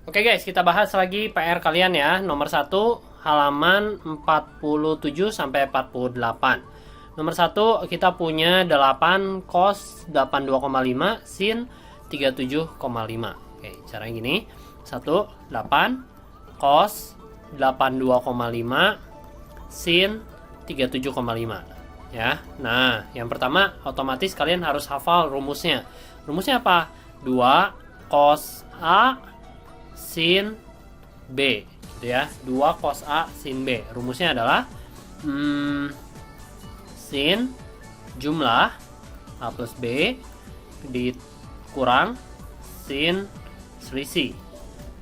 Oke guys, kita bahas lagi PR kalian ya. Nomor 1, halaman 47 sampai 48. Nomor 1, kita punya 8 cos 82,5 sin 37,5. Oke, caranya gini. 1, 8 cos 82,5 sin 37,5 ya. Nah, yang pertama otomatis kalian harus hafal rumusnya. Rumusnya apa? 2 cos A sin B gitu ya. 2 cos A sin B. Rumusnya adalah sin jumlah A plus B dikurang sin selisih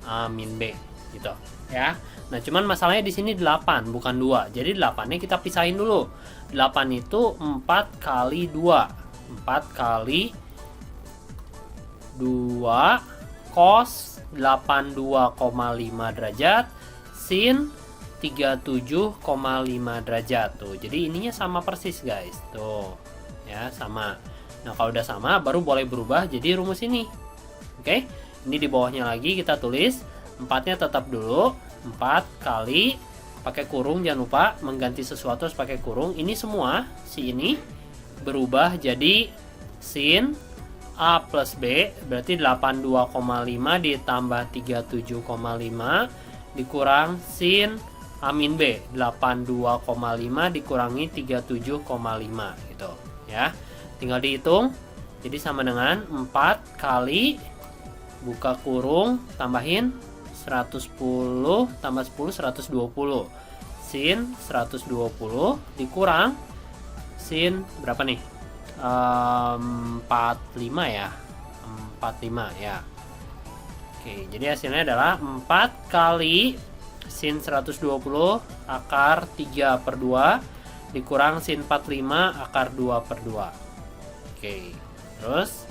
A min B gitu ya. Nah, cuman masalahnya di sini 8 bukan 2. Jadi 8-nya kita pisahin dulu. 8 itu 4 kali 2. 4 kali 2 cos 82,5 derajat sin 37,5 derajat tuh. Jadi ininya sama persis guys. Tuh. Ya, sama. Nah, kalau udah sama baru boleh berubah jadi rumus ini. Oke. Ini di bawahnya lagi kita tulis 4-nya tetap dulu. 4 kali pakai kurung, jangan lupa mengganti sesuatu harus pakai kurung. Ini semua si ini berubah jadi sin A plus B, berarti 82,5 ditambah 37,5 dikurang sin A min B, 82,5 dikurangi 37,5 gitu ya. Tinggal dihitung. Jadi sama dengan 4 kali buka kurung tambahin 110 tambah 10 120 sin 120 dikurang sin berapa nih? 45 ya. 45 ya. Oke, jadi hasilnya adalah 4 kali sin 120 akar 3 per 2 dikurang sin 45 akar 2 per 2. Oke, terus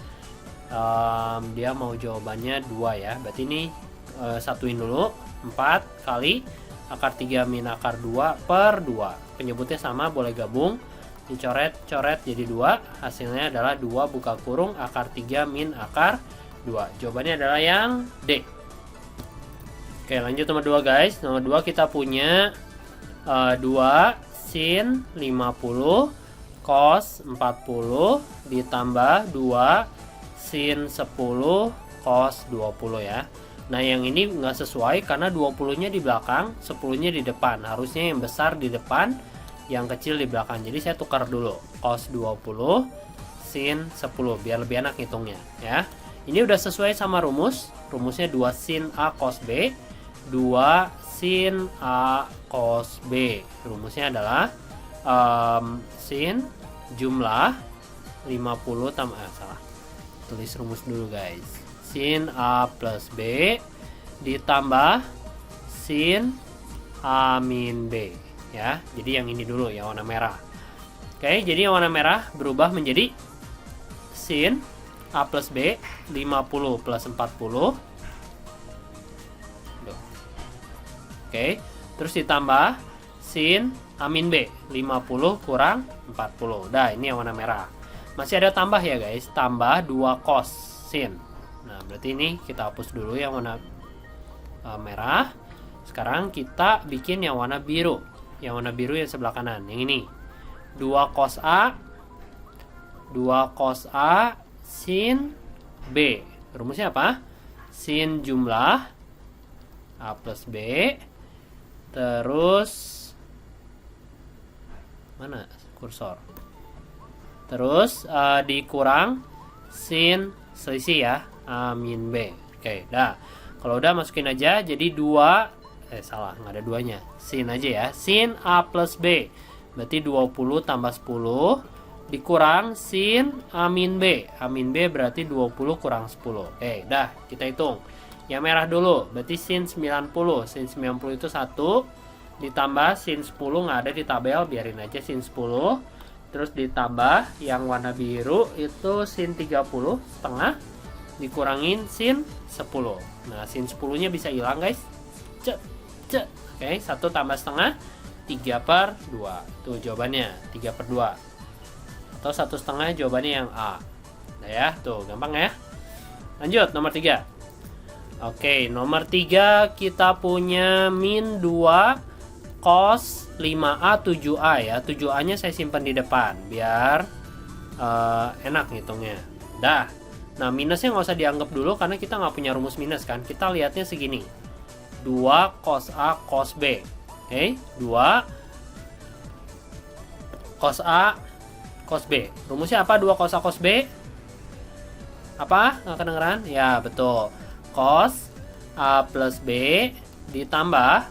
dia mau jawabannya 2 ya. Berarti ini satuin dulu. 4 kali akar 3 min akar 2 per 2. Penyebutnya sama, boleh gabung. Dicoret-coret jadi 2. Hasilnya adalah 2 buka kurung akar 3 min akar 2. Jawabannya adalah yang D. Oke, lanjut nomor 2 guys. Nomor 2 kita punya 2 sin 50 cos 40 ditambah 2 sin 10 cos 20 ya. Nah, yang ini nggak sesuai karena 20-nya di belakang, 10-nya di depan. Harusnya yang besar di depan, yang kecil di belakang. Jadi saya tukar dulu. Cos 20 sin 10 biar lebih enak hitungnya ya. Ini udah sesuai sama rumus. Rumusnya 2 sin A cos B, 2 sin A cos B. Rumusnya adalah sin jumlah 50 tambah salah. Tulis rumus dulu guys. Sin A plus B ditambah sin A min B ya. Jadi yang ini dulu yang warna merah. Oke, jadi yang warna merah berubah menjadi sin A plus B 50 plus 40. Oke, terus ditambah sin A min B 50 kurang 40. Dah, ini yang warna merah. Masih ada tambah ya guys, tambah 2 cos sin. Nah, berarti ini kita hapus dulu yang warna merah. Sekarang kita bikin yang warna biru. Yang warna biru yang sebelah kanan, yang ini. 2 cos A 2 cos A sin B. Rumusnya apa? Sin jumlah A plus B terus mana kursor? Terus dikurang sin selisih ya, A min B. Oke, dah. Kalau udah masukin aja jadi 2 salah, nggak ada 2-nya. Sin aja ya. Sin A plus B. Berarti 20 tambah 10 dikurang sin A min B. A min B berarti 20 kurang 10. Oke, dah, kita hitung. Yang merah dulu, berarti sin 90. Sin 90 itu 1 ditambah sin 10 nggak ada di tabel, biarin aja sin 10. Terus ditambah yang warna biru itu sin 30 setengah dikurangin sin 10. Nah, sin 10-nya bisa hilang guys. Oke, 1 tambah setengah 3 per 2. Tuh jawabannya 3 per 2. Atau 1 setengah jawabannya yang A. Nah ya, tuh gampang ya. Lanjut nomor 3. Oke, nomor 3 kita punya min 2 cos 5A 7A ya. 7A nya saya simpan di depan biar enak ngitungnya. Dah. Nah, minusnya nggak usah dianggap dulu karena kita nggak punya rumus minus kan. Kita lihatnya segini. 2 cos A cos B. Oke, 2 cos A cos B. Rumusnya apa 2 cos A cos B? Apa? Nggak kedengeran? Ya, betul. Cos A plus B ditambah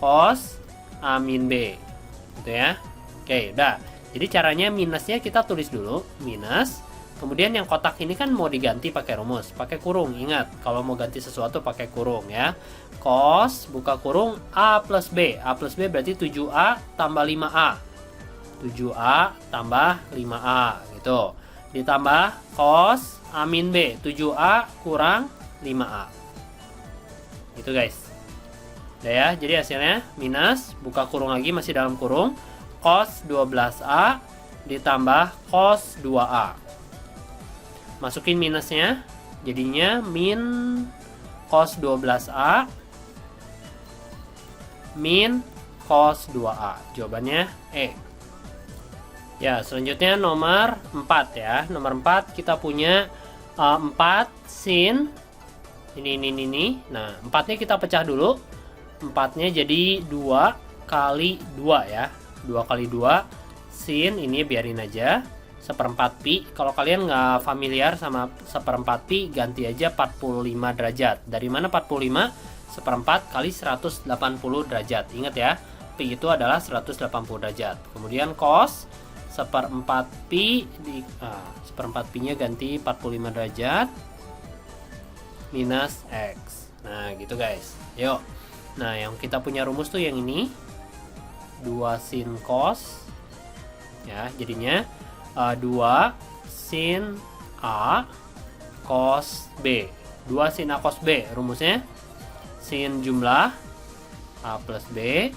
cos A min B. Gitu ya. Oke, udah. Jadi caranya minusnya kita tulis dulu. Minus. Kemudian yang kotak ini kan mau diganti pakai rumus. Pakai kurung. Ingat, kalau mau ganti sesuatu pakai kurung ya. Cos, buka kurung, A plus B. A plus B berarti 7A tambah 5A. 7A tambah 5A. Gitu. Ditambah cos A min B. 7A kurang 5A. Gitu guys. Udah ya, jadi hasilnya minus, buka kurung lagi masih dalam kurung, cos 12A ditambah cos 2A. Masukin minusnya, jadinya min cos 12A min cos 2A. Jawabannya E. Ya, selanjutnya nomor 4 ya. Nomor 4 kita punya 4 sin ini. Nah, 4-nya kita pecah dulu. 4-nya jadi 2 kali 2 ya. 2 kali 2 sin ini biarin aja. 1/4 pi. Kalau kalian nggak familiar sama 1/4 pi, ganti aja 45 derajat. Dari mana 45? 1/4 kali 180 derajat. Ingat ya, pi itu adalah 180 derajat. Kemudian cos 1/4 pi 1/4 pi nya ganti 45 derajat minus X. Nah gitu guys. Yuk. Nah yang kita punya rumus tuh yang ini 2 sin cos ya, jadinya 2 sin A cos B. 2 sin A cos B rumusnya sin jumlah A plus B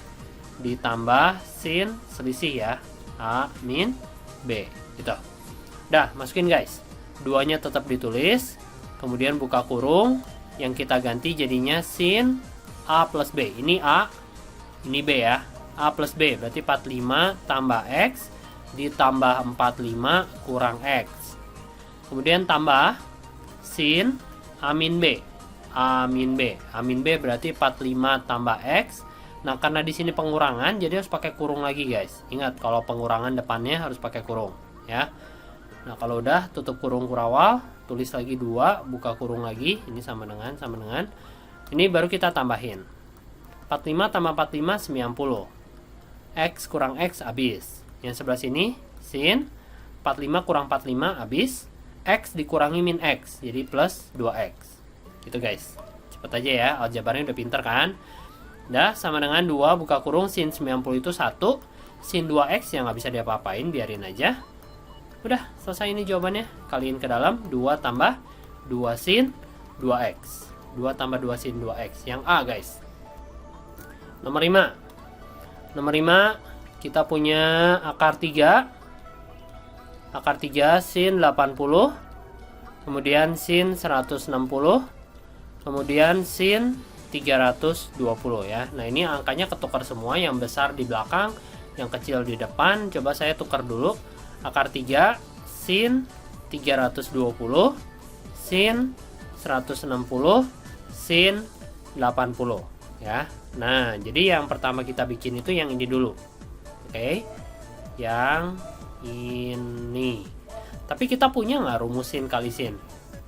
ditambah sin selisih ya A min B gitu. Dah, masukin guys. 2-nya tetap ditulis. Kemudian buka kurung. Yang kita ganti jadinya sin A plus B. Ini A, ini B ya. A plus B berarti 45 tambah X ditambah 45 kurang X. Kemudian tambah sin A min B. A min B. A min B berarti 45 tambah X. Nah, karena di sini pengurangan, jadi harus pakai kurung lagi, guys. Ingat, kalau pengurangan depannya harus pakai kurung, ya. Nah, kalau udah tutup kurung kurawal, tulis lagi 2, buka kurung lagi. Ini sama dengan. Ini baru kita tambahin. 45 tambah 45 90. X kurang X habis. Yang sebelah sini sin 45 kurang 45 habis. X dikurangi min X, jadi plus 2X. Gitu, guys. Cepet aja ya, aljabarnya udah pinter kan? Dah, sama dengan 2 buka kurung sin 90 itu 1. Sin 2X yang nggak bisa diapa-apain, biarin aja. Udah, selesai ini jawabannya. Kaliin ke dalam, 2 tambah 2 sin 2X. 2 tambah 2 sin 2X. Yang A, guys. Nomor 5. Nomor 5, kita punya akar 3. Akar 3 sin 80. Kemudian sin 160. Kemudian sin 320 ya. Nah, ini angkanya ketukar semua, yang besar di belakang, yang kecil di depan. Coba saya tukar dulu. Akar 3 sin 320 sin 160 sin 80 ya. Nah, jadi yang pertama kita bikin itu yang ini dulu. Oke. Yang ini. Tapi kita punya nggak rumus sin kali sin?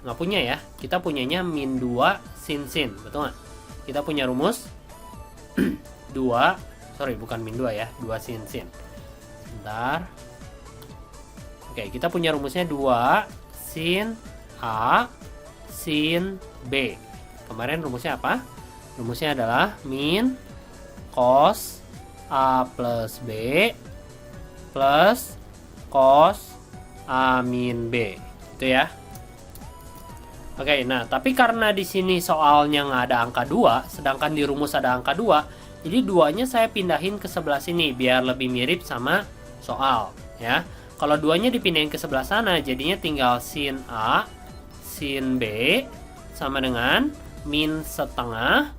Nggak punya ya. Kita punyanya min 2 sin, betul nggak? Kita punya rumus 2, bukan min 2 ya, 2 sin. Bentar. Oke, kita punya rumusnya 2 sin A sin B. Kemarin rumusnya apa? Rumusnya adalah min cos A plus B plus cos A min B. Itu ya. Oke, nah tapi karena di sini soalnya nggak ada angka 2, sedangkan di rumus ada angka 2, jadi 2-nya saya pindahin ke sebelah sini biar lebih mirip sama soal, ya. Kalau 2-nya dipindahin ke sebelah sana, jadinya tinggal sin A, sin B, sama dengan min setengah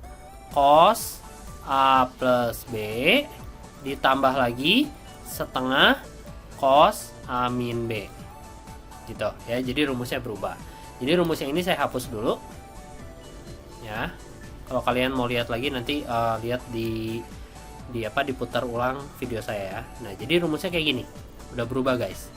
cos A plus B ditambah lagi setengah cos A min B. Gitu ya, jadi rumusnya berubah. Jadi rumusnya ini saya hapus dulu. Ya. Kalau kalian mau lihat lagi nanti lihat di diputar ulang video saya ya. Nah, jadi rumusnya kayak gini. Udah berubah, guys.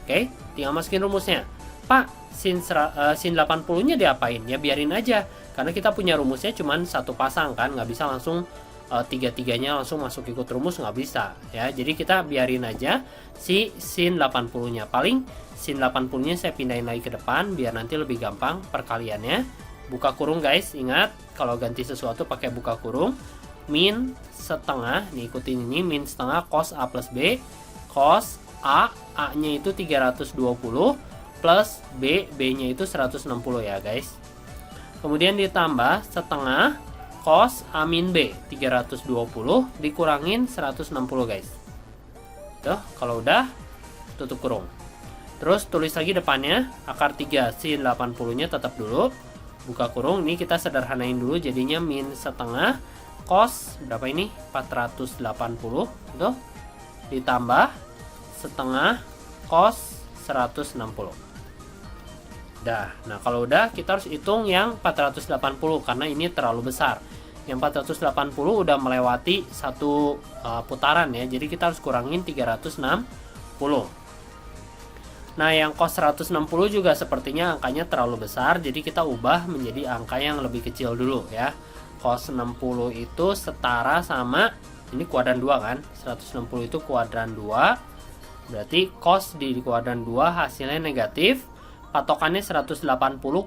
Oke, tinggal masukin rumusnya. Pak, sin 80-nya diapain? Ya biarin aja. Karena kita punya rumusnya cuman satu pasang kan, nggak bisa langsung tiga-tiganya langsung masuk ikut rumus, nggak bisa ya. Jadi kita biarin aja si sin 80-nya. Paling sin 80-nya saya pindahin lagi ke depan biar nanti lebih gampang perkaliannya. Buka kurung, guys. Ingat kalau ganti sesuatu pakai buka kurung. Min setengah, nih ikutin ini, min setengah cos A plus B, cos A nya itu 320 plus B nya itu 160 ya guys. Kemudian ditambah setengah cos A min B 320 dikurangin 160 guys. Tuh, kalau udah tutup kurung. Terus tulis lagi depannya akar 3 sin 80 nya tetap dulu. Buka kurung, ini kita sederhanain dulu jadinya min setengah cos berapa ini 480 itu ditambah setengah cos 160. Nah kalau udah kita harus hitung yang 480 karena ini terlalu besar. Yang 480 udah melewati satu putaran ya, jadi kita harus kurangin 360. Nah yang cos 160 juga sepertinya angkanya terlalu besar, jadi kita ubah menjadi angka yang lebih kecil dulu ya. Cos 60 itu setara sama, ini kuadran 2 kan, 160 itu kuadran 2, berarti cos di kuadran 2 hasilnya negatif. Patokannya 180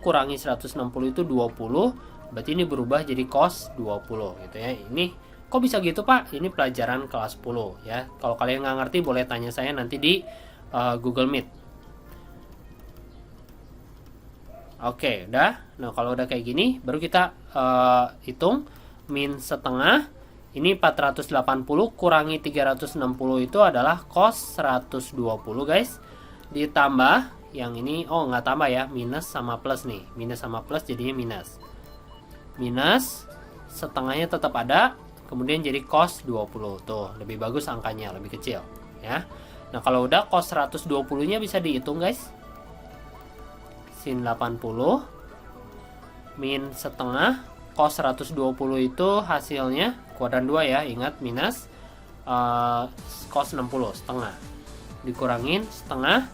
kurangi 160 itu 20, berarti ini berubah jadi cos 20 gitu ya. Ini kok bisa gitu Pak? Ini pelajaran kelas 10 ya. Kalau kalian nggak ngerti boleh tanya saya nanti di Google Meet. Oke, udah. Nah, kalau udah kayak gini, baru kita hitung min setengah. Ini 480 kurangi 360 itu adalah cos 120, guys. Ditambah yang ini, oh nggak tambah ya, minus sama plus nih. Minus sama plus jadinya minus. Minus setengahnya tetap ada, kemudian jadi cos 20. Tuh, lebih bagus angkanya, lebih kecil, ya. Nah, kalau udah cos 120-nya bisa dihitung, guys. Sin 80 min setengah cos 120 itu hasilnya kuadran 2 ya, ingat minus cos 60 setengah dikurangin setengah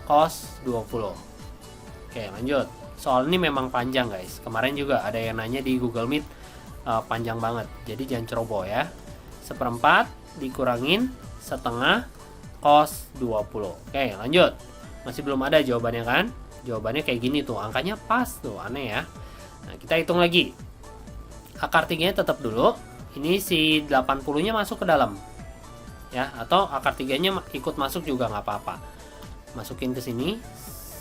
cos 20. Oke, lanjut. Soal ini memang panjang guys, kemarin juga ada yang nanya di Google Meet, panjang banget, jadi jangan ceroboh ya. 1/4 dikurangin setengah cos 20. Oke, lanjut. Masih belum ada jawabannya kan? Jawabannya kayak gini tuh, angkanya pas tuh, aneh ya. Nah, kita hitung lagi. Akar 3-nya tetap dulu. Ini si 80-nya masuk ke dalam. Ya, atau akar 3-nya ikut masuk juga nggak apa-apa. Masukin ke sini,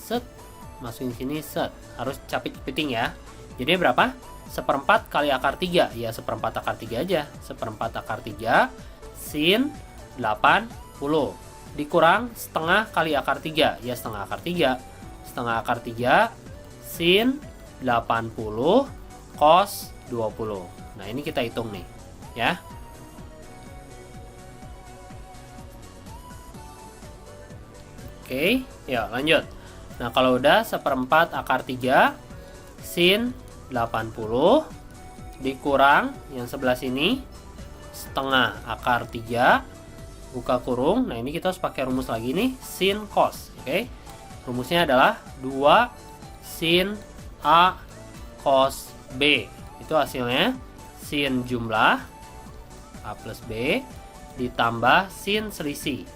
set. Masukin sini, set. Harus capit-capiting ya. Jadi berapa? 1/4 kali akar 3. Ya, 1/4 akar 3 aja. 1/4 akar 3 sin 80 dikurang setengah kali akar 3. Ya, setengah akar 3. Setengah akar 3 sin 80 cos 20. Nah, ini kita hitung nih, ya. Oke, ya lanjut. Nah, kalau udah 1/4 akar 3 sin 80 dikurang yang sebelah sini setengah akar 3 buka kurung. Nah, ini kita harus pakai rumus lagi nih, sin cos, oke. Rumusnya adalah 2 sin A cos B. Itu hasilnya sin jumlah A plus B ditambah sin selisih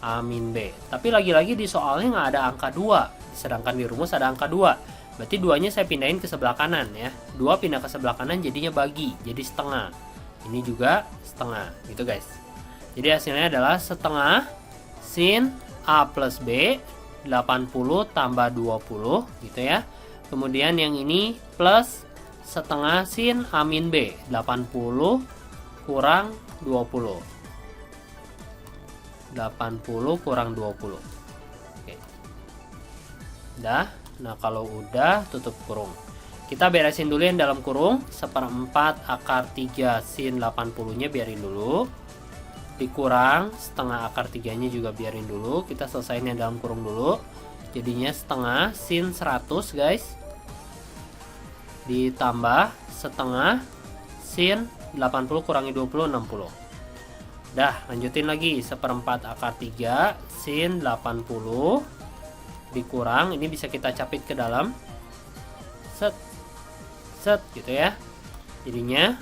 A min B. Tapi lagi-lagi di soalnya nggak ada angka 2, sedangkan di rumus ada angka 2. Berarti 2-nya saya pindahin ke sebelah kanan ya. 2 pindah ke sebelah kanan jadinya bagi, jadi setengah. Ini juga setengah, gitu guys. Jadi hasilnya adalah setengah sin A plus B 80 tambah 20 gitu ya. Kemudian yang ini plus setengah sin A min B 80 kurang 20. 80 kurang 20. Oke. Udah. Nah, kalau udah tutup kurung. kita beresin dulu yang dalam kurung. 1/4 akar 3 sin 80 nya biarin dulu, dikurang setengah akar 3 nya juga biarin dulu. Kita selesain yang dalam kurung dulu. Jadinya setengah sin 100 guys, ditambah setengah sin 80 kurangi 20 60. Dah, lanjutin lagi. 1/4 akar 3 sin 80 dikurang, ini bisa kita capit ke dalam, set set gitu ya. Jadinya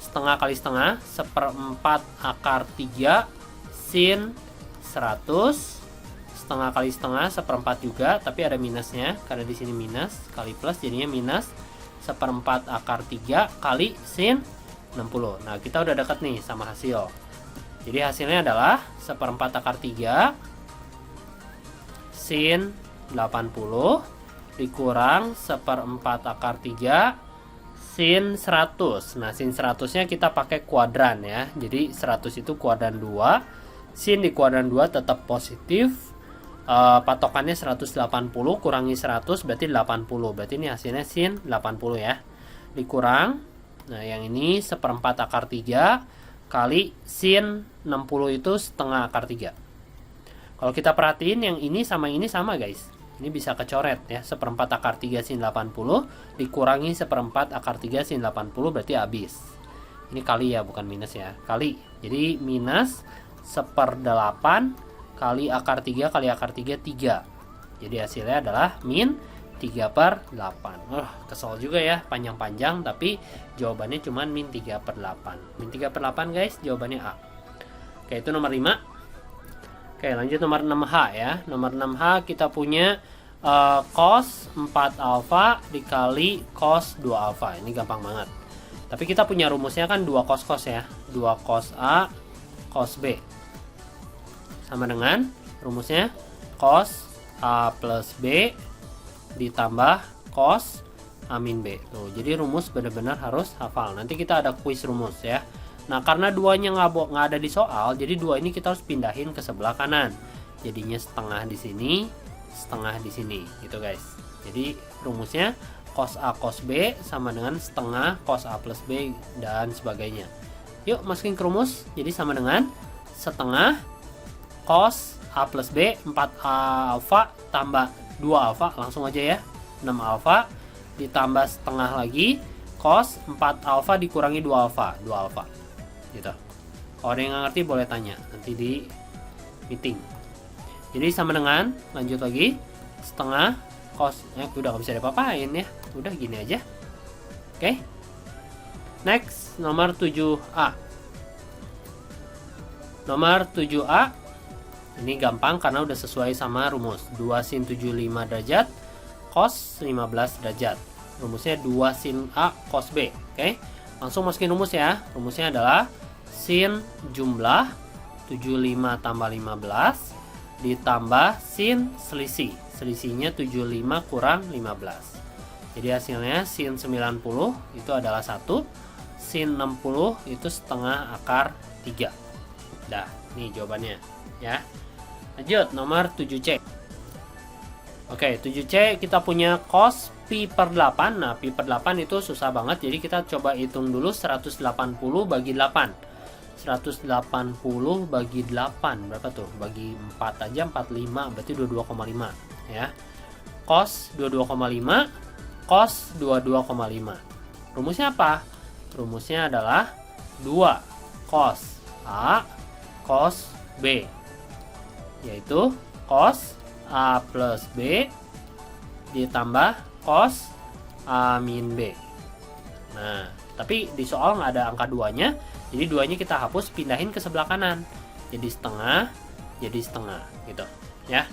setengah kali setengah, 1/4 akar 3 sin 100, setengah kali setengah 1/4 juga, tapi ada minusnya karena di sini minus kali plus, jadinya minus 1/4 akar 3 kali sin 60. Nah, kita udah dekat nih sama hasil. Jadi hasilnya adalah 1/4 akar 3 sin 80 dikurang 1/4 akar 3 sin 100. Nah, sin 100 nya kita pakai kuadran ya. Jadi 100 itu kuadran 2. Sin di kuadran 2 tetap positif. Patokannya 180 kurangi 100 berarti 80. Berarti ini hasilnya sin 80 ya. Dikurang, nah yang ini 1/4 akar 3 kali sin 60 itu setengah akar 3. Kalau kita perhatiin yang ini sama guys. Ini bisa kecoret ya. 1/4 akar 3 sin 80 dikurangi 1/4 akar 3 sin 80 berarti habis. Ini kali ya, bukan minus ya. Kali. Jadi minus 1/8 kali akar 3 kali akar 3 3. Jadi hasilnya adalah min 3/8. Kesel juga ya, panjang-panjang tapi jawabannya cuma min 3/8. Min 3/8 guys, jawabannya A. Oke, itu nomor 5. Oke, lanjut nomor 6H ya. Nomor 6H kita punya cos 4 alfa dikali cos 2 alfa. Ini gampang banget. Tapi kita punya rumusnya kan 2 cos ya. 2 cos A cos B. Sama dengan rumusnya cos A plus B ditambah cos A min B. Tuh, jadi rumus benar-benar harus hafal. Nanti kita ada kuis rumus ya. Nah, karena duanya nggak ada di soal, jadi 2 ini kita harus pindahin ke sebelah kanan. Jadinya setengah di sini, setengah di sini, gitu guys. Jadi rumusnya cos A cos B sama dengan setengah cos A plus B dan sebagainya. Yuk masukin ke rumus. Jadi sama dengan setengah cos A plus B 4 alfa tambah 2 alfa, langsung aja ya. 6 alfa ditambah setengah lagi cos 4 alfa dikurangi 2 alfa, 2 alfa. Gitu. Kalau ada yang nggak ngerti boleh tanya nanti di meeting. Jadi sama dengan, lanjut lagi, setengah cos, udah nggak bisa diapa-apain ya, udah gini aja. Oke. Next, nomor 7A. Nomor 7A ini gampang karena udah sesuai sama rumus 2 sin 75 derajat cos 15 derajat. Rumusnya 2 sin A cos B. Oke. Langsung masukin rumus ya. Rumusnya adalah sin jumlah 75 tambah 15 ditambah sin selisih. Selisihnya 75 kurang 15. Jadi hasilnya sin 90 itu adalah 1. Sin 60 itu setengah akar 3. Dah, nih jawabannya ya. Lanjut nomor 7C. Oke, 7C kita punya cos pi per 8. Nah, pi per 8 itu susah banget. Jadi kita coba hitung dulu 180 bagi 8. 180 bagi 8 berapa tuh? Bagi 4 aja 45 berarti 22,5 ya. Cos 22,5 cos 22,5. Rumusnya apa? Rumusnya adalah 2 cos A cos B, yaitu cos A plus B ditambah cos A min B. Nah, tapi di soal nggak ada angka 2-nya, jadi 2-nya kita hapus, pindahin ke sebelah kanan. Jadi setengah gitu ya.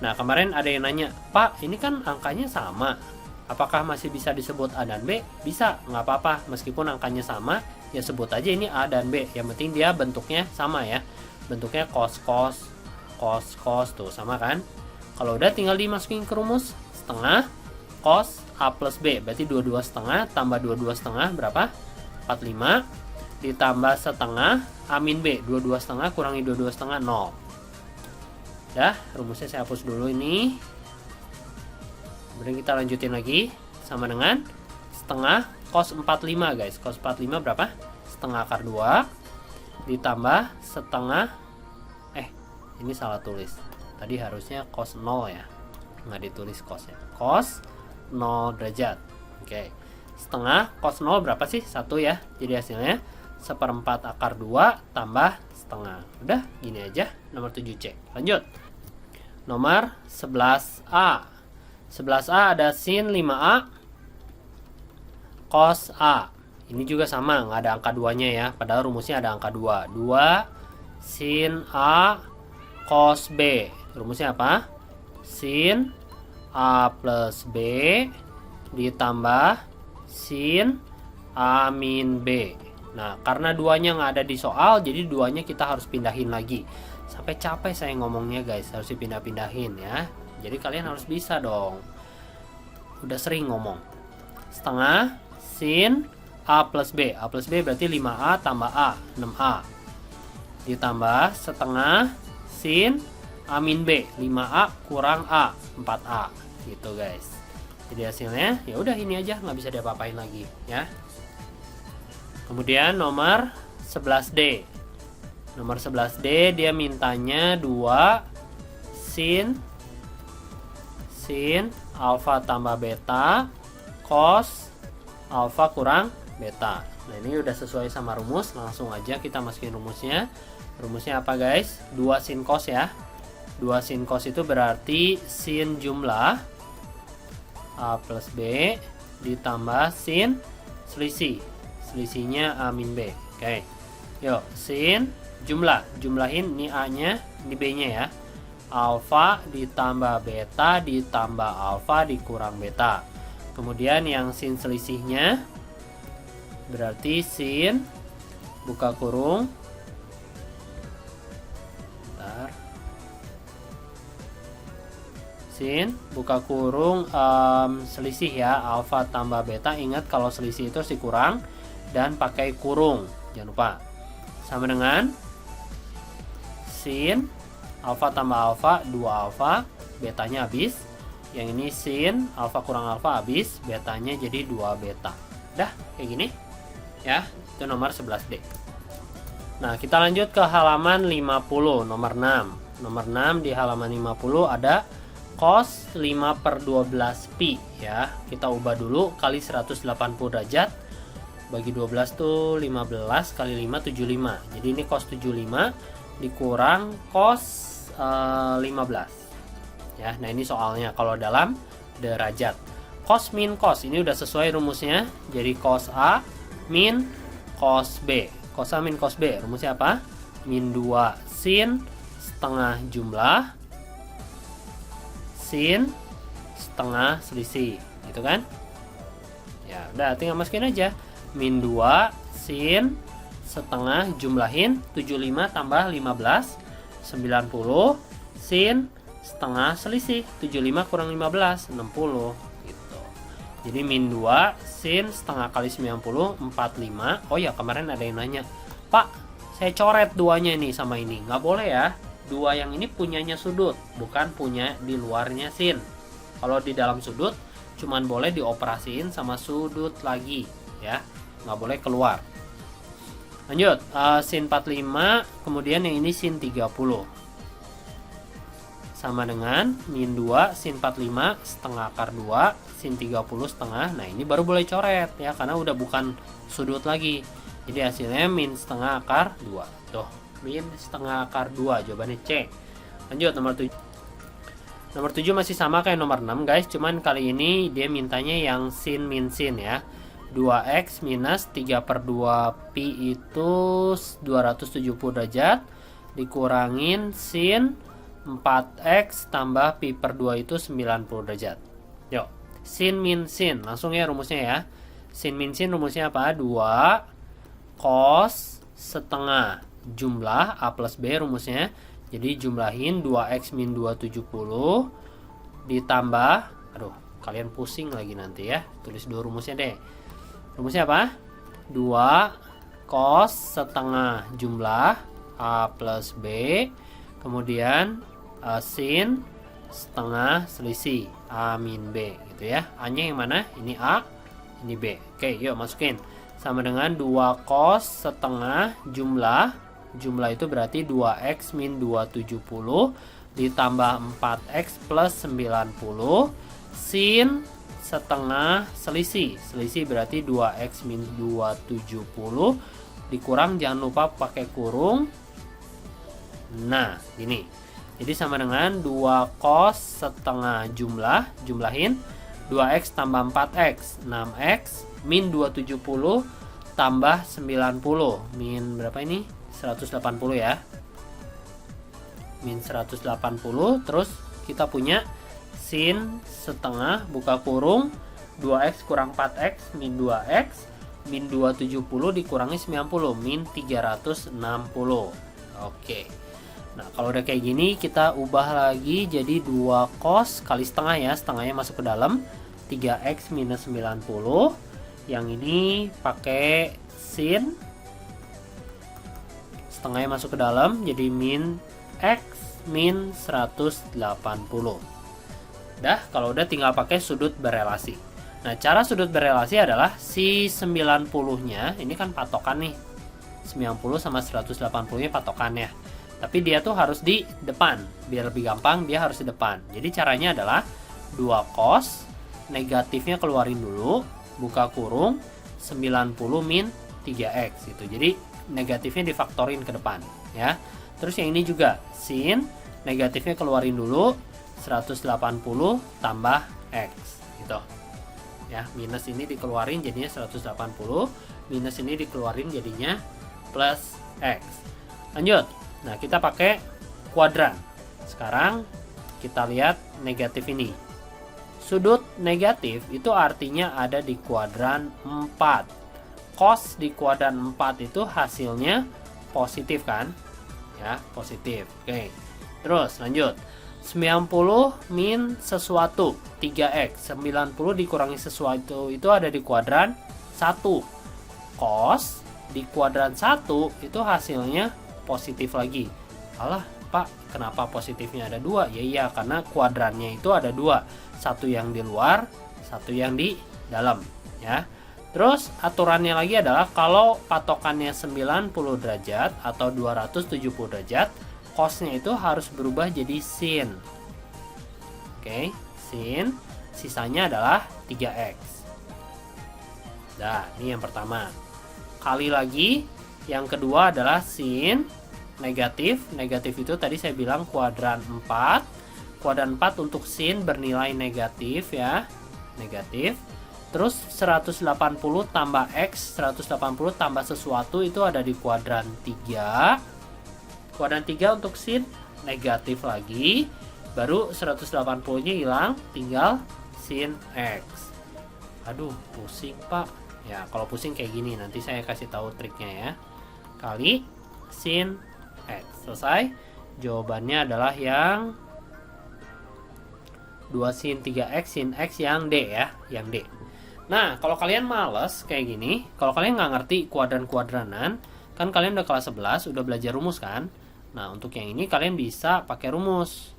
Nah, kemarin ada yang nanya, Pak, ini kan angkanya sama, apakah masih bisa disebut A dan B? Bisa, nggak apa-apa, meskipun angkanya sama, ya sebut aja ini A dan B. Yang penting dia bentuknya sama ya. Bentuknya cos tuh sama kan. Kalau udah tinggal dimasukin ke rumus, setengah cos A plus B, berarti 22 setengah tambah 22 setengah berapa? 45 ditambah setengah A min B, 22 setengah kurangi 22 setengah 0. Dah, rumusnya saya hapus dulu ini. Kemudian kita lanjutin lagi. sama dengan setengah cos 45 guys. Cos 45 berapa? Setengah akar 2 ditambah setengah, ini salah tulis. Tadi harusnya cos 0 ya, nggak ditulis cosnya. Cos 0 derajat. Oke, setengah cos 0 berapa sih? 1 ya. Jadi hasilnya 1/4 akar 2 tambah setengah. Udah, gini aja nomor 7C. Lanjut. Nomor 11A. 11A ada sin 5A cos A. Ini juga sama, nggak ada angka 2-nya ya. Padahal rumusnya ada angka 2. 2 sin A cos B. Rumusnya apa? Sin A plus B ditambah sin A min B. Nah, karena 2-nya nggak ada di soal, jadi 2-nya kita harus pindahin lagi. Sampai capek saya ngomongnya guys, harus dipindah-pindahin ya. Jadi kalian harus bisa dong. Udah sering ngomong. Setengah sin A plus B. A plus B berarti 5A tambah A, 6A. Ditambah setengah sin A min B, 5A kurang A, 4A. Gitu guys. Jadi hasilnya ya udah ini aja, nggak bisa diapa-apain lagi ya. Kemudian nomor 11D. Nomor 11D dia mintanya 2 sin alfa tambah beta cos alfa kurang beta. Nah, ini udah sesuai sama rumus, langsung aja kita masukin rumusnya. Rumusnya apa guys? 2 sin cos ya. 2 sin cos itu berarti sin jumlah A plus B ditambah sin selisih. Selisihnya A min B. Oke. Yuk, sin jumlah. Jumlahin ini A-nya, ini B-nya ya. Alfa ditambah beta ditambah alfa dikurang beta. Kemudian yang sin selisihnya berarti sin buka kurung. Bentar. Sin buka kurung selisih ya, alfa tambah beta. Ingat kalau selisih itu harus dikurang dan pakai kurung. Jangan lupa. Sama dengan sin alfa tambah alfa 2 alfa, betanya habis. Yang ini sin alfa kurang alfa habis, betanya jadi 2 beta. Udah kayak gini ya. Itu nomor 11D. Nah, kita lanjut ke halaman 50, nomor 6. Nomor 6 di halaman 50 ada cos 5/12 pi ya. Kita ubah dulu kali 180 derajat. Bagi 12 tuh 15 kali 5 75. Jadi ini cos 75 dikurang cos 15. Ya, nah ini soalnya kalau dalam derajat. Cos min cos ini udah sesuai rumusnya. Jadi cos A min cos B. Cos A min cos B. Rumusnya apa? Min 2 sin setengah jumlah sin setengah selisih. Gitu kan? Ya, udah tinggal masukin aja. Min 2 sin setengah jumlahin 75 tambah 15 90 sin setengah selisih 75 kurang 15 60 gitu. Jadi min 2 sin setengah kali 90 45. Oh ya, kemarin ada yang nanya, Pak, saya coret 2-nya nih sama ini. Nggak boleh ya, 2 yang ini punyanya sudut, bukan punya di luarnya sin. Kalau di dalam sudut cuman boleh dioperasiin sama sudut lagi ya, nggak boleh keluar. Lanjut, sin 45, kemudian yang ini sin 30 sama dengan min 2 sin 45 setengah akar 2 sin 30 setengah. Nah, ini baru boleh coret ya, karena udah bukan sudut lagi. Jadi hasilnya min setengah akar 2. Tuh, min setengah akar 2, jawabannya C. Lanjut nomor 7. Nomor 7 masih sama kayak nomor 6 guys, cuman kali ini dia mintanya yang sin min sin ya. 2x minus 3/2 pi itu 270 derajat dikurangin sin 4x tambah pi per 2 itu 90 derajat. Yuk, sin min sin, langsung ya rumusnya ya. Sin min sin rumusnya apa? 2 cos setengah jumlah A plus B rumusnya. Jadi jumlahin 2x min 270 ditambah, aduh kalian pusing lagi nanti ya, tulis dua rumusnya deh. Rumusnya apa? 2 cos setengah jumlah A plus B, kemudian sin setengah selisih A min B. gitu ya. A-nya yang mana? Ini A, ini B. Oke, yuk masukin. Sama dengan 2 cos setengah jumlah itu berarti 2x min 270 ditambah 4x plus 90 sin setengah selisih berarti 2x min 270 dikurang, jangan lupa pakai kurung. Nah ini jadi sama dengan 2 cos setengah jumlahin 2x tambah 4x 6x min 270 tambah 90 min berapa ini? 180 ya, min 180. Terus kita punya sin setengah buka kurung 2x kurang 4x min 2x min 270 dikurangi 90 min 360. Oke. Nah, kalau udah kayak gini kita ubah lagi jadi 2 cos kali setengah ya, setengahnya masuk ke dalam 3x minus 90. Yang ini pakai sin, setengahnya masuk ke dalam jadi min x min 180. Dah, kalau udah tinggal pakai sudut berelasi. Nah, cara sudut berelasi adalah si 90-nya, ini kan patokan nih. 90 sama 180-nya patokannya. Tapi dia tuh harus di depan. Biar lebih gampang, dia harus di depan. Jadi caranya adalah 2 cos, negatifnya keluarin dulu, buka kurung, 90 min 3x gitu. Jadi negatifnya difaktorin ke depan ya. Terus yang ini juga sin, negatifnya keluarin dulu, 180 tambah x gitu ya, minus ini dikeluarin jadinya 180, minus ini dikeluarin jadinya plus x. Lanjut. Nah, kita pakai kuadran. Sekarang kita lihat negatif ini. Sudut negatif itu artinya ada di kuadran 4. Cos di kuadran 4 itu hasilnya positif kan? Ya, positif. Oke. Terus lanjut. 90 min sesuatu 3x. 90 dikurangi sesuatu itu ada di kuadran 1. Cos di kuadran 1 itu hasilnya positif lagi. Alah Pak, kenapa positifnya ada 2? Ya iya, karena kuadrannya itu ada 2. Satu yang di luar, satu yang di dalam ya. Terus aturannya lagi adalah kalau patokannya 90 derajat atau 270 derajat, cosnya itu harus berubah jadi sin. Oke, sin, sisanya adalah 3x. Nah, ini yang pertama. Kali lagi, yang kedua adalah sin negatif. Negatif itu tadi saya bilang kuadran 4. Kuadran 4 untuk sin bernilai negatif ya, negatif. Terus 180 tambah x, 180 tambah sesuatu itu ada di kuadran 3. Kuadran 3 untuk sin negatif lagi. Baru 180-nya hilang, tinggal sin x. Aduh, pusing Pak. Ya, kalau pusing kayak gini nanti saya kasih tahu triknya ya. Kali sin x. Selesai. Jawabannya adalah yang 2 sin 3x sin x yang D ya, yang D. Nah, kalau kalian males kayak gini, kalau kalian nggak ngerti kuadran-kuadranan, kan kalian udah kelas 11, udah belajar rumus kan? Nah, untuk yang ini kalian bisa pakai rumus.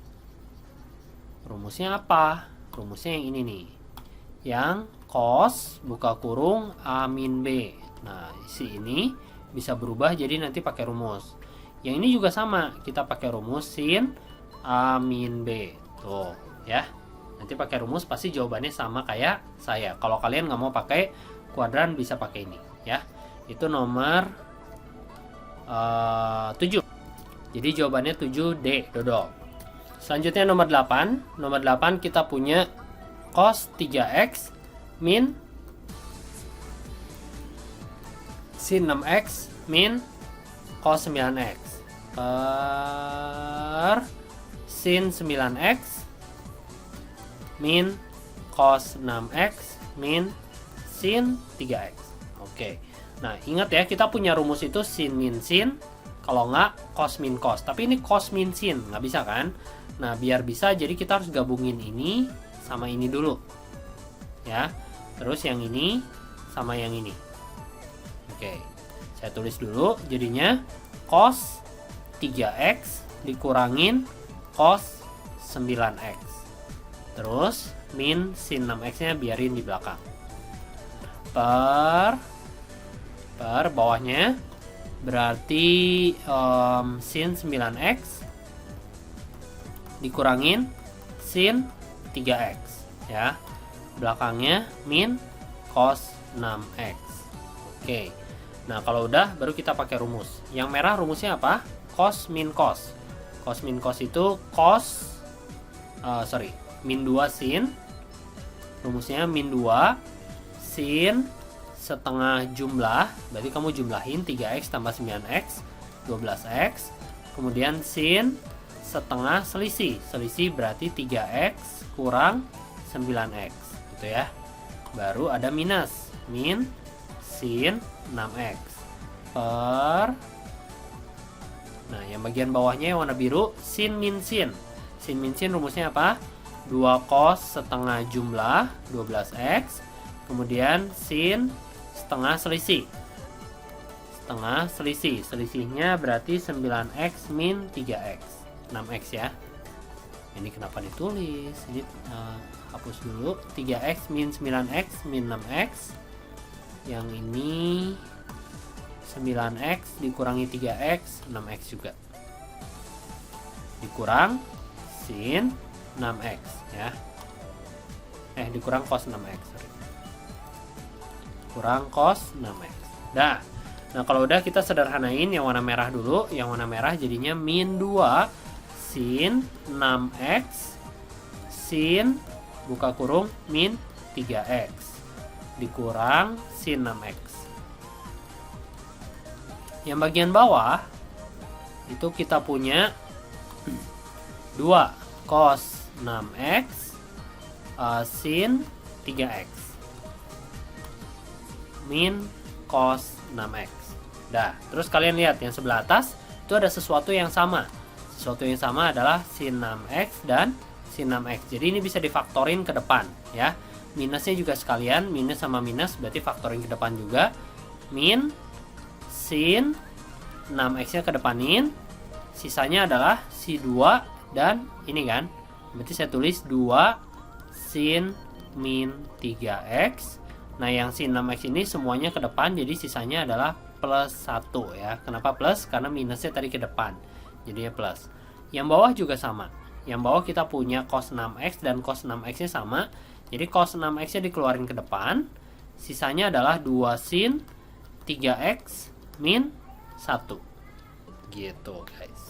Rumusnya apa? Rumusnya yang ini nih. Yang cos buka kurung A min B. Nah, isi ini bisa berubah jadi nanti pakai rumus. Yang ini juga sama, kita pakai rumus sin A min B. Tuh, ya. Nanti pakai rumus pasti jawabannya sama kayak saya. Kalau kalian nggak mau pakai kuadran bisa pakai ini ya. Itu nomor 7. Jadi jawabannya 7D dodol. Selanjutnya nomor 8. Nomor 8 kita punya cos 3x min sin 6x min cos 9x per sin 9x min cos 6x min sin 3x. Oke. Nah, ingat ya, kita punya rumus itu sin min sin, kalau nggak cos min cos. Tapi ini cos min sin, nggak bisa kan? Nah, biar bisa jadi kita harus gabungin ini sama ini dulu. Ya. Terus yang ini sama yang ini. Oke. Saya tulis dulu jadinya cos 3x dikurangin cos 9x. Terus min sin 6x nya biarin di belakang. Per bawahnya berarti sin 9x dikurangin sin 3x ya. Belakangnya min cos 6x. Oke. Nah, kalau udah baru kita pakai rumus. Yang merah rumusnya apa? Cos min cos. Cos min cos itu min 2 sin. Rumusnya min 2 sin setengah jumlah, berarti kamu jumlahin 3x tambah 9x 12x, kemudian sin setengah selisih. Selisih berarti 3x kurang 9x gitu ya. Baru ada minus, min sin 6x per, nah yang bagian bawahnya yang warna biru sin min sin. Sin min sin rumusnya apa? 2 cos setengah jumlah 12x, kemudian sin setengah selisih. Setengah selisih. Selisihnya berarti 9x min 3x. 6x ya. Ini kenapa ditulis? Ini hapus dulu. 3x min 9x min 6x. Yang ini 9x dikurangi 3x, 6x juga. Dikurang sin 6x ya. Dikurang cos 6x. Kurang cos 6x. Nah kalau udah kita sederhanain yang warna merah dulu. Yang warna merah jadinya min 2 sin 6x sin buka kurung min 3x dikurang sin 6x. Yang bagian bawah itu kita punya 2 cos 6x sin 3x min cos 6x. Dah, terus kalian lihat yang sebelah atas itu ada sesuatu yang sama. Sesuatu yang sama adalah sin 6x dan sin 6x. Jadi ini bisa difaktorin ke depan ya. Minusnya juga sekalian, minus sama minus berarti faktorin ke depan juga. Min sin 6x-nya ke depanin. Sisanya adalah si 2 dan ini kan. Berarti saya tulis 2 sin min 3x. Nah, yang sin 6x ini semuanya ke depan, jadi sisanya adalah plus 1 ya. Kenapa plus? Karena minusnya tadi ke depan, jadinya plus. Yang bawah juga sama. Yang bawah kita punya cos 6x dan cos 6x-nya sama. Jadi cos 6x-nya dikeluarin ke depan. Sisanya adalah 2 sin 3x min 1. Gitu, guys.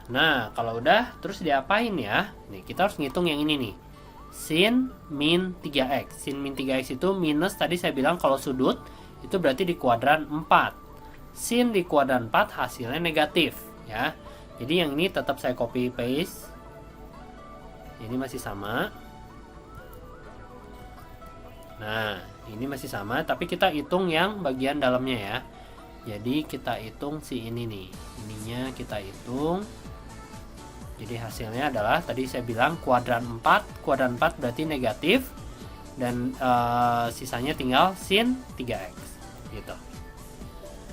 Nah, kalau udah, terus diapain ya? Nih, kita harus ngitung yang ini nih. Sin min 3x. Sin min 3x itu minus, tadi saya bilang kalau sudut itu berarti di kuadran 4. Sin di kuadran 4 hasilnya negatif ya. Jadi yang ini tetap saya copy paste. Ini masih sama. Nah, ini masih sama, tapi kita hitung yang bagian dalamnya ya. Jadi kita hitung si ini nih. Ininya kita hitung. Jadi hasilnya adalah tadi saya bilang kuadran 4. Kuadran 4 berarti negatif. Dan sisanya tinggal sin 3x gitu.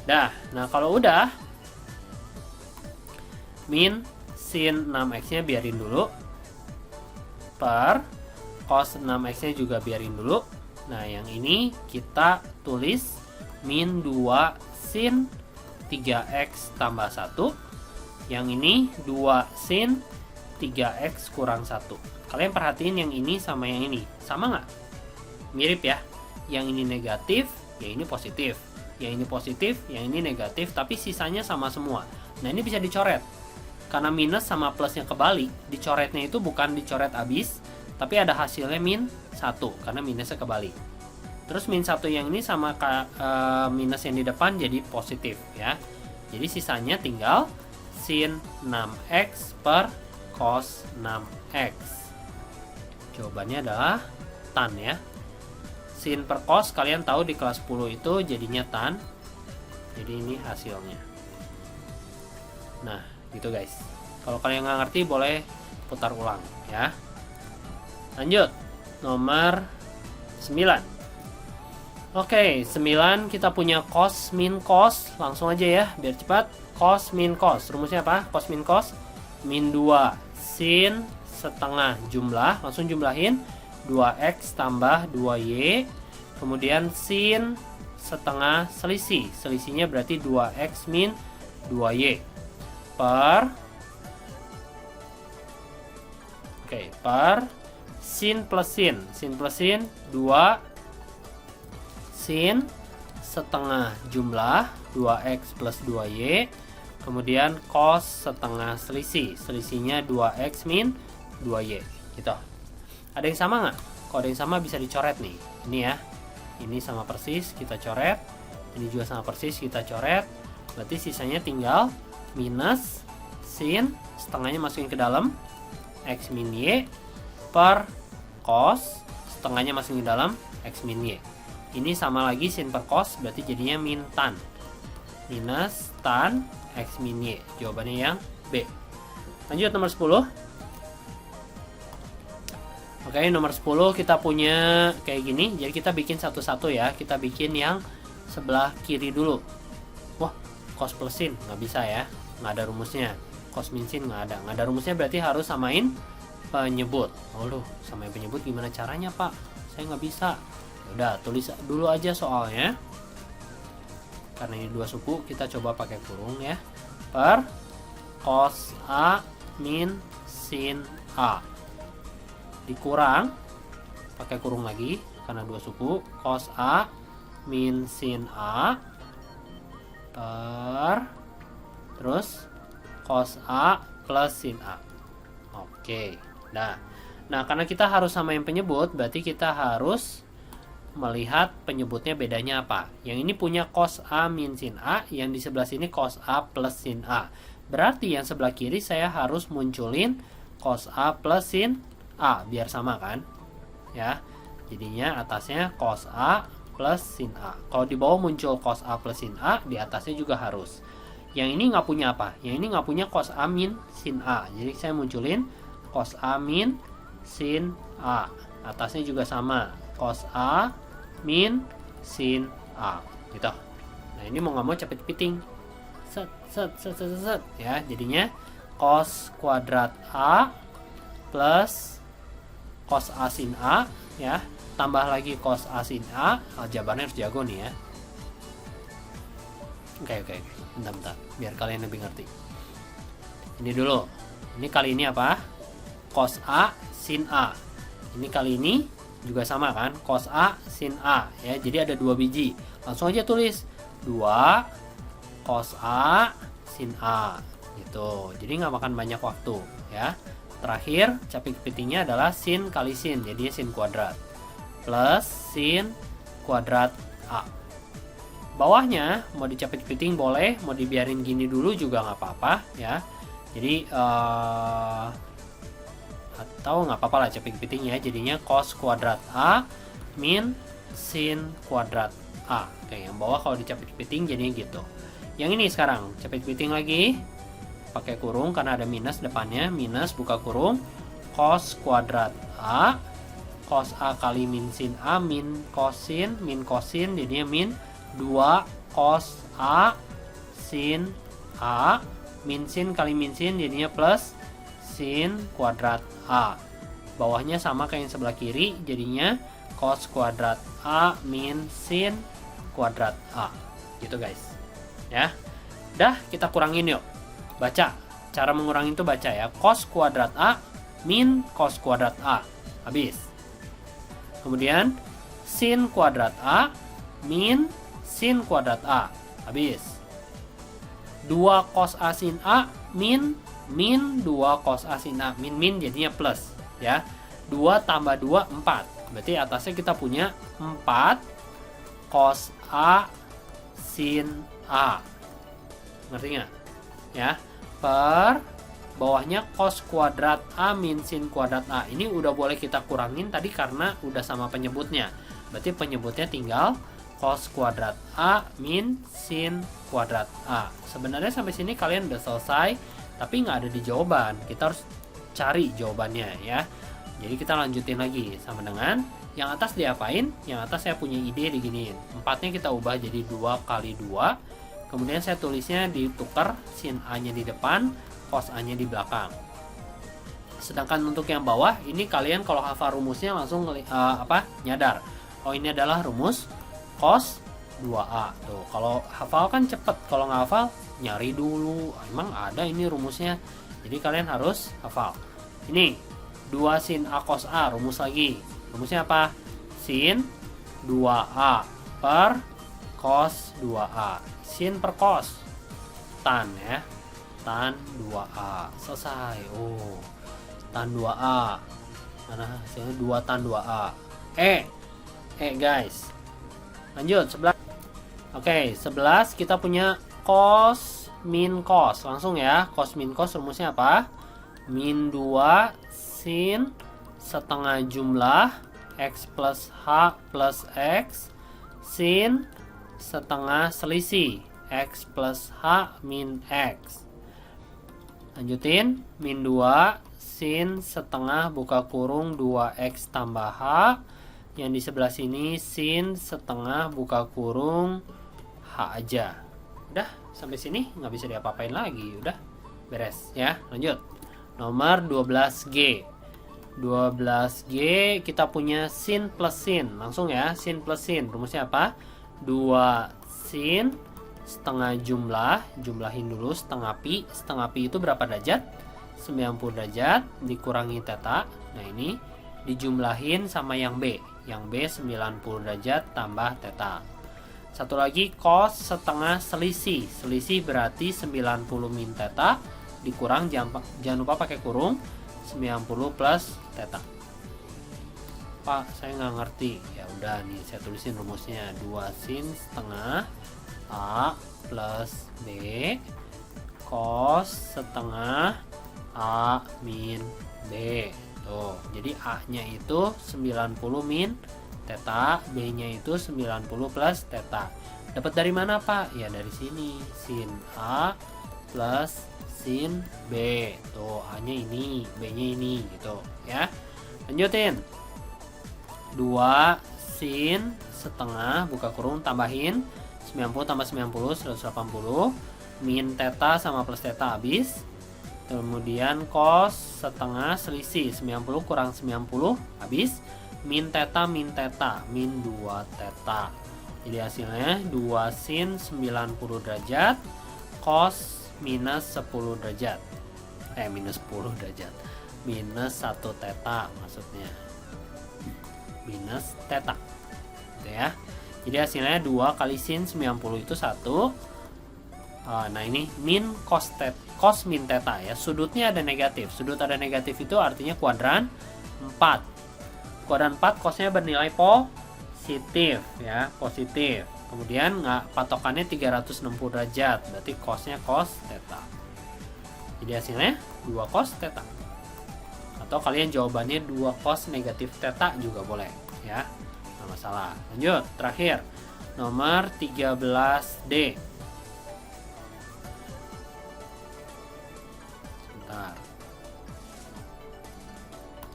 Nah kalau udah, min sin 6x nya biarin dulu, per cos 6x nya juga biarin dulu. Nah yang ini kita tulis min 2 sin 3x tambah 1. Yang ini 2 sin 3x kurang 1. Kalian perhatiin yang ini sama yang ini. Sama nggak? Mirip ya. Yang ini negatif, yang ini positif. Yang ini positif, yang ini negatif. Tapi sisanya sama semua. Nah ini bisa dicoret. Karena minus sama plusnya kebalik, dicoretnya itu bukan dicoret abis, tapi ada hasilnya min 1. Karena minusnya kebalik. Terus min 1 yang ini sama minus yang di depan jadi positif ya. Jadi sisanya tinggal sin 6x per cos 6x. Jawabannya adalah tan ya. Sin per cos kalian tahu di kelas 10 itu jadinya tan. Jadi ini hasilnya. Nah gitu guys. Kalau kalian nggak ngerti boleh putar ulang ya. Lanjut nomor 9. Oke, 9 kita punya cos min cos. Langsung aja ya biar cepat. Cos min cos. Rumusnya apa? Cos min cos min 2 sin setengah jumlah, langsung jumlahin 2x tambah 2y, kemudian sin setengah selisih, selisihnya berarti 2x min 2y per sin plus sin 2 sin setengah jumlah 2x plus 2y, kemudian cos setengah selisih, selisihnya 2x min 2y gitu. Ada yang sama nggak? Kalau ada yang sama bisa dicoret nih. Ini ya, ini sama persis kita coret, ini juga sama persis kita coret. Berarti sisanya tinggal minus sin setengahnya masukin ke dalam x min y per cos setengahnya masukin ke dalam x min y. Ini sama lagi sin per cos, berarti jadinya min tan, minus tan x min y. Jawabannya yang B. Lanjut nomor 10. Oke, nomor 10 kita punya kayak gini. Jadi kita bikin satu-satu ya. Kita bikin yang sebelah kiri dulu. Wah, cos plus sin nggak bisa ya, nggak ada rumusnya. Cos min sin nggak ada rumusnya, berarti harus samain penyebut. Oh loh, samain penyebut gimana caranya Pak? Saya nggak bisa. Udah, tulis dulu aja soalnya. Karena ini dua suku, kita coba pakai kurung ya. Per cos A min sin A. Dikurang, pakai kurung lagi, karena dua suku. Cos A min sin A. Per, terus cos A plus sin A. Oke, nah karena kita harus samain penyebut, berarti kita harus melihat penyebutnya bedanya apa. Yang ini punya cos A min sin A, yang di sebelah sini cos A plus sin A. Berarti yang sebelah kiri saya harus munculin cos A plus sin A, biar sama kan ya. Jadinya atasnya cos A plus sin A. Kalau di bawah muncul cos A plus sin A, di atasnya juga harus. Yang ini nggak punya apa? Yang ini nggak punya cos A min sin A. Jadi saya munculin cos A min sin A. Atasnya juga sama, cos A min sin A gitu. Nah ini mau nggak mau cepet-cepeting, set ya. Jadinya cos kuadrat A plus cos A sin A ya, tambah lagi cos A sin A. Jawabannya harus jago nih ya. Oke. Bentar, biar kalian lebih ngerti. Ini dulu. Ini kali ini apa? Cos A sin A. Ini kali ini juga sama kan? Cos A sin A ya. Jadi ada 2 biji. Langsung aja tulis 2 cos A sin A gitu. Jadi nggak makan banyak waktu ya. Terakhir capek kepitingnya adalah sin kali sin, jadinya sin kuadrat plus sin kuadrat A. Bawahnya mau dicapek kepiting boleh, mau dibiarin gini dulu juga nggak apa-apa ya. Jadi atau nggak apa-apa lah capek kepiting ya. Jadinya cos kuadrat A min sin kuadrat A. Oke, yang bawah kalau dicapek kepiting jadinya gitu. Yang ini sekarang capek kepiting lagi, pakai kurung karena ada minus depannya, minus buka kurung, cos kuadrat A, cos A kali min sin A min kosin jadinya min 2 cos A sin A, min sin kali min sin jadinya plus sin kuadrat A. Bawahnya sama kayak yang sebelah kiri, jadinya cos kuadrat A min sin kuadrat A gitu guys ya. Dah, kita kurangin yuk. Baca, cara mengurangi itu baca ya. Cos kuadrat A min cos kuadrat A. Habis. Kemudian sin kuadrat A min sin kuadrat A. Habis. 2 cos A sin A min 2 cos A sin A. Min jadinya plus ya. 2 tambah 2 4. Berarti atasnya kita punya 4 cos A sin A. Ngerti nggak? Ya. Per bawahnya cos kuadrat A min sin kuadrat A. Ini udah boleh kita kurangin tadi karena udah sama penyebutnya. Berarti penyebutnya tinggal cos kuadrat A min sin kuadrat A. Sebenarnya sampai sini kalian udah selesai, tapi nggak ada di jawaban. Kita harus cari jawabannya ya. Jadi kita lanjutin lagi sama dengan yang atas diapain? Yang atas saya punya ide diginiin. 4-nya kita ubah jadi 2 kali 2. Kemudian saya tulisnya ditukar sin A-nya di depan, cos A-nya di belakang. Sedangkan untuk yang bawah ini kalian kalau hafal rumusnya langsung nyadar. Oh, ini adalah rumus cos 2A. Tuh, kalau hafal kan cepet, kalau nggak hafal nyari dulu. Emang ada ini rumusnya. Jadi kalian harus hafal. Ini 2 sin A cos A, rumus lagi. Rumusnya apa? Sin 2A per cos 2A. Sin per cos. Tan ya. Tan 2A. Selesai. Oh. Tan 2A. Mana hasilnya 2 tan 2A. Guys. Lanjut 11. Oke, 11 kita punya cos min cos. Langsung ya. Cos min cos rumusnya apa? Min 2 sin setengah jumlah X plus H plus X sin setengah selisih X plus H min X. Lanjutin, min 2 sin setengah buka kurung 2X tambah H. Yang di sebelah sini sin setengah buka kurung H aja. Udah, sampai sini nggak bisa diapa-apain lagi. Udah, beres ya. Lanjut. Nomor 12G. 12G kita punya sin plus sin. Langsung ya, sin plus sin. Rumusnya apa? 2 sin setengah jumlah. Jumlahin dulu setengah pi. Setengah pi itu berapa derajat? 90 derajat dikurangi theta. Nah, ini dijumlahin sama yang B. Yang B 90 derajat tambah theta. Satu lagi cos setengah selisih. Selisih berarti 90 min theta dikurang, jangan lupa pakai kurung, 90 plus theta. Pak, saya nggak ngerti. Ya udah nih, saya tulisin rumusnya. 2 sin setengah A plus B cos setengah A min B. Tuh, jadi A-nya itu 90 min theta, B-nya itu 90 plus theta. Dapat dari mana, Pak? Ya dari sini. Sin A plus sin B. Tuh, A-nya ini, B-nya ini gitu ya. Lanjutin. 2 sin setengah buka kurung tambahin 90 tambah 90 180 min theta sama plus theta habis. Kemudian cos setengah selisih 90 kurang 90 habis. Min theta min 2 theta. Jadi hasilnya 2 sin 90 derajat cos minus 10 derajat. Minus 10 derajat. Minus 1 theta maksudnya. Minus theta. Gitu ya. Jadi hasilnya 2 kali sin 90 itu 1. Nah, ini min cos min theta ya. Sudutnya ada negatif. Sudut ada negatif itu artinya kuadran 4. Kuadran 4 cosnya bernilai positif ya, positif. Kemudian patokannya 360 derajat. Berarti cosnya cos theta. Jadi hasilnya 2 cos theta. Atau kalian jawabannya 2 cos negatif theta juga boleh ya. Nggak masalah. Lanjut, terakhir. Nomor 13D.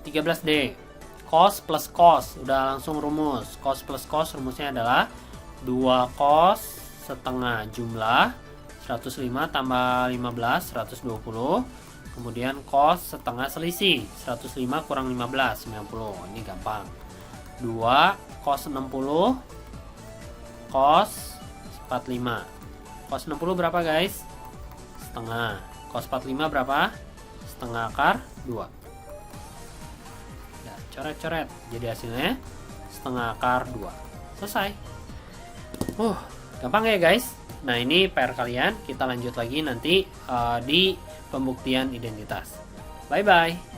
13D. Cos plus cos. Udah langsung rumus. Cos plus cos rumusnya adalah 2 cos setengah jumlah 105 tambah 15 120. Kemudian cos setengah selisih 105 kurang 15 90. Ini gampang. 2 cos 60 cos 45. Cos 60 berapa guys? Setengah. Cos 45 berapa? Setengah akar 2. Ya, coret-coret. Jadi hasilnya setengah akar 2. Selesai. Gampang ya guys. Nah, ini PR kalian. Kita lanjut lagi nanti di pembuktian identitas. Bye-bye.